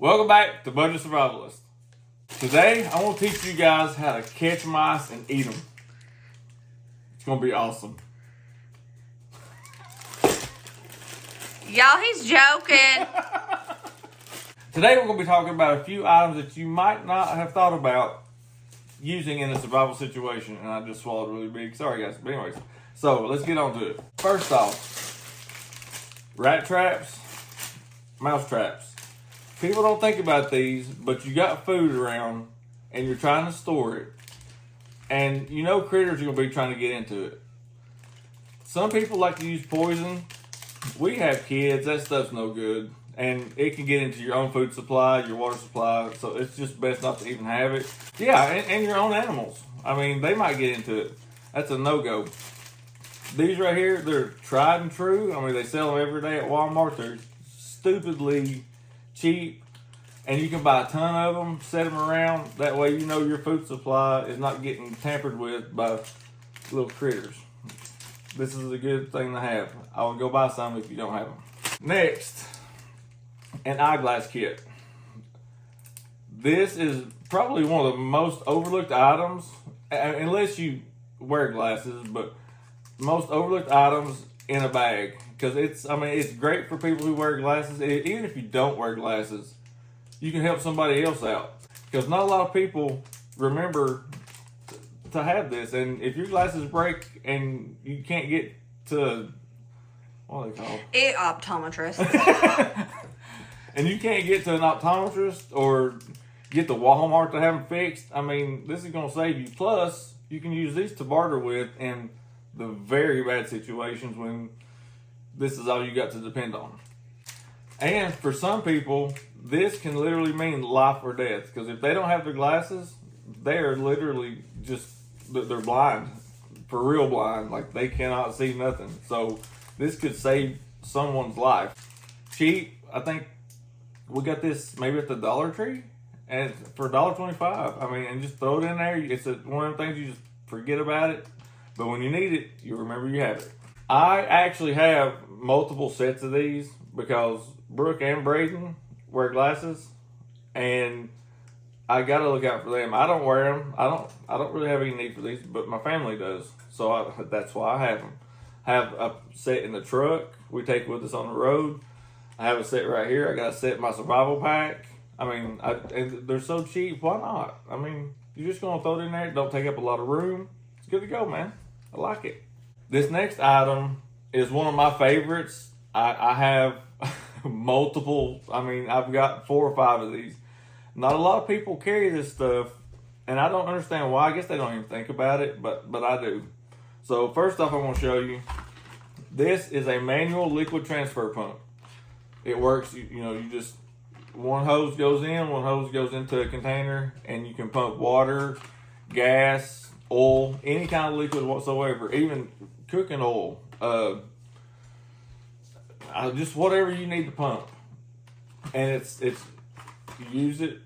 Welcome back to Budget Survivalist. Today, I want to teach you guys how to catch mice and eat them. It's going to be awesome. Y'all, he's joking. Today, we're going to be talking about a few items that you might not have thought about using in a survival situation. And I just swallowed really big. Sorry, guys. But anyways, so let's get on to it. First off, rat traps, mouse traps. People don't think about these, but you got food around and you're trying to store it. And you know critters are going to be trying to get into it. Some people like to use poison. We have kids, that stuff's no good. And it can get into your own food supply, your water supply, so it's just best not to even have it. Yeah, and your own animals. I mean, they might get into it. That's a no-go. These right here, they're tried and true. I mean, they sell them every day at Walmart. They're stupidly cheap, and you can buy a ton of them, set them around. That way you know your food supply is not getting tampered with by little critters. This is a good thing to have. I would go buy some if you don't have them. Next, an eyeglass kit. This is probably one of the most overlooked items, unless you wear glasses, but most overlooked items in a bag. Because it's great for people who wear glasses. Even if you don't wear glasses, you can help somebody else out. Because not a lot of people remember to have this. And if your glasses break and you can't get to, what are they called? Optometrist. And you can't get to an optometrist or get the Walmart to have them fixed, I mean, this is going to save you. Plus, you can use these to barter with in the very bad situations when this is all you got to depend on. And for some people, this can literally mean life or death. Because if they don't have their glasses, they're literally they're blind. For real blind. Like, they cannot see nothing. So, this could save someone's life. Cheap, I think we got this maybe at the Dollar Tree. And for $1.25. I mean, and just throw it in there. It's one of the things you just forget about it. But when you need it, you remember you have it. I actually have multiple sets of these because Brooke and Braden wear glasses, and I gotta look out for them. I don't wear them. I don't really have any need for these, but my family does, so that's why I have them. I have a set in the truck we take with us on the road. I have a set right here. I got a set in my survival pack. I mean, and they're so cheap. Why not? I mean, you're just gonna throw it in there. Don't take up a lot of room. It's good to go, man. I like it. This next item is one of my favorites. I have multiple. I mean, I've got 4 or 5 of these. Not a lot of people carry this stuff, and I don't understand why. I guess they don't even think about it, but I do. So first off, I'm going to show you. This is a manual liquid transfer pump. It works. You just one hose goes in, one hose goes into a container, and you can pump water, gas, oil, any kind of liquid whatsoever, even cooking oil, just whatever you need to pump. And it's you use it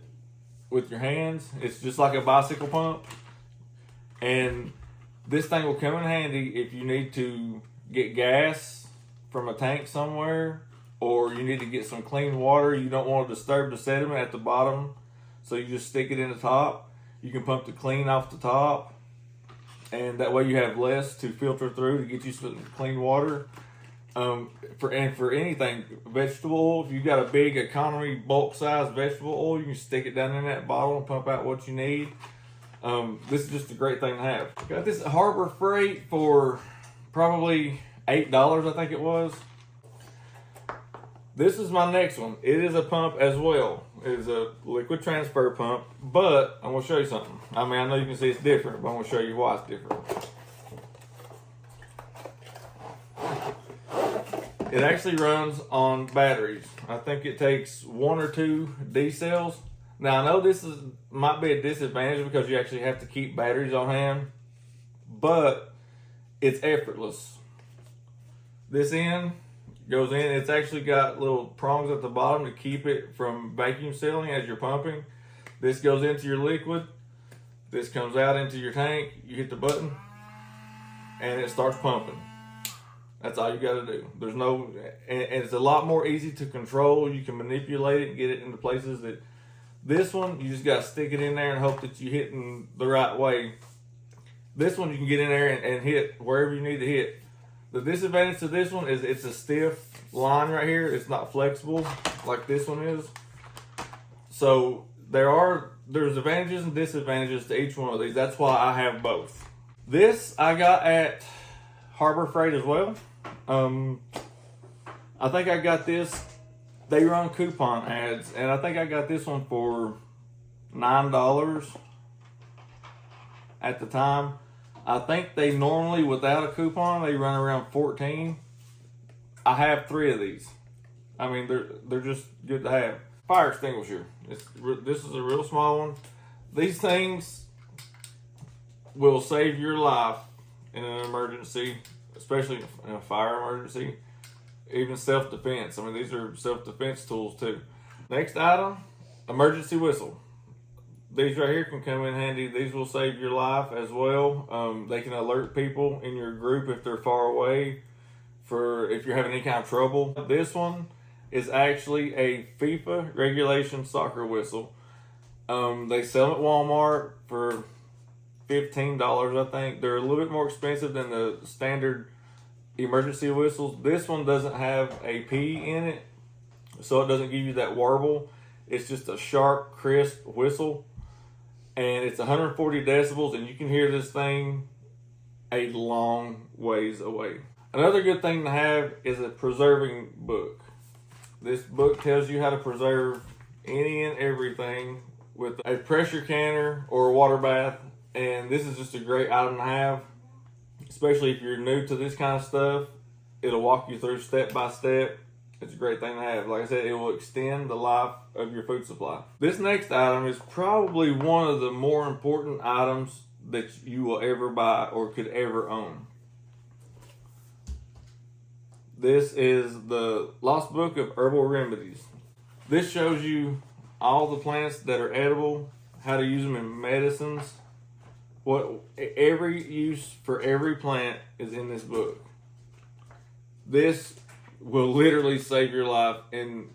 with your hands. It's just like a bicycle pump, and this thing will come in handy if you need to get gas from a tank somewhere, or you need to get some clean water. You don't want to disturb the sediment at the bottom, so you just stick it in the top. You can pump the clean off the top, and that way you have less to filter through to get you some clean water. For anything, vegetable oil, if you've got a big economy bulk size vegetable oil, you can stick it down in that bottle and pump out what you need. This is just a great thing to have. Got this at Harbor Freight for probably $8, I think it was. This is my next one. It is a pump as well. It is a liquid transfer pump, but I'm going to show you something. I mean, I know you can see it's different, but I'm going to show you why it's different. It actually runs on batteries. I think it takes 1 or 2 D cells. Now, I know this might be a disadvantage because you actually have to keep batteries on hand, but it's effortless. This end goes in. It's actually got little prongs at the bottom to keep it from vacuum sealing as you're pumping. This goes into your liquid. This comes out into your tank. You hit the button, and it starts pumping. That's all you got to do. There's no, and it's a lot more easy to control. You can manipulate it and get it into places that this one, you just got to stick it in there and hope that you're hitting the right way. This one, you can get in there and hit wherever you need to hit. The disadvantage to this one is it's a stiff line right here. It's not flexible like this one is. So there's advantages and disadvantages to each one of these. That's why I have both. This I got at Harbor Freight as well. I think I got this. They run coupon ads, and I think I got this one for $9 at the time. I think they normally, without a coupon, they run around $14. I have 3 of these. I mean, they're just good to have. Fire extinguisher. This is a real small one. These things will save your life in an emergency, especially in a fire emergency, even self-defense. I mean, these are self-defense tools too. Next item, emergency whistle. These right here can come in handy. These will save your life as well. They can alert people in your group if they're far away, for if you're having any kind of trouble. This one is actually a FIFA regulation soccer whistle. They sell them at Walmart for $15, I think. They're a little bit more expensive than the standard emergency whistles. This one doesn't have a P in it, so it doesn't give you that warble. It's just a sharp, crisp whistle, and it's 140 decibels, and you can hear this thing a long ways away. Another good thing to have is a preserving book. This book tells you how to preserve any and everything with a pressure canner or a water bath, and this is just a great item to have, especially if you're new to this kind of stuff. It'll walk you through step by step. It's a great thing to have. Like I said, it will extend the life of your food supply. This next item is probably one of the more important items that you will ever buy or could ever own. This is the Lost Book of Herbal Remedies. This shows you all the plants that are edible, how to use them in medicines. What every use for every plant is in this book. This will literally save your life in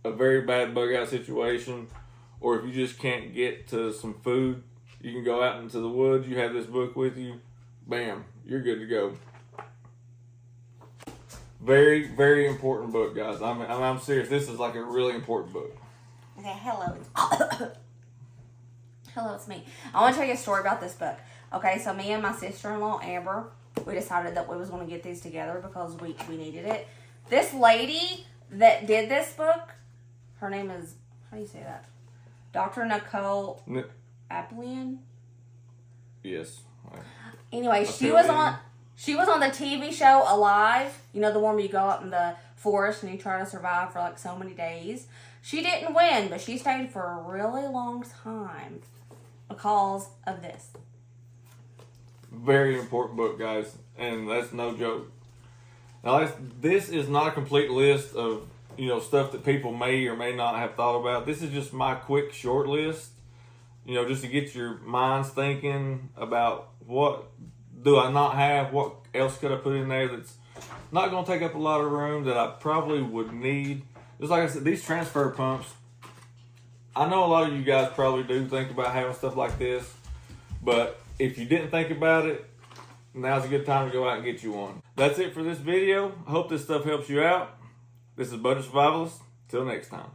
a very bad bug out situation, or if you just can't get to some food, you can go out into the woods, you have this book with you, bam, you're good to go. Very, very important book, guys. I'm serious. This is like a really important book. Okay, hello. Hello, it's me. I want to tell you a story about this book. Okay, so me and my sister-in-law, Amber, we decided that we was going to get these together because we needed it. This lady that did this book, her name is, how do you say that? Dr. Nicole Appelian? Yes. Anyway, she was on the TV show Alive. You know, the one where you go out in the forest and you try to survive for like so many days. She didn't win, but she stayed for a really long time because of this. Very important book, guys, and that's no joke. Now, this is not a complete list of, stuff that people may or may not have thought about. This is just my quick, short list, just to get your minds thinking about what do I not have, what else could I put in there that's not going to take up a lot of room that I probably would need. Just like I said, these transfer pumps, I know a lot of you guys probably do think about having stuff like this, but if you didn't think about it, now's a good time to go out and get you one. That's it for this video. I hope this stuff helps you out. This is Butter Survivalist. Till next time.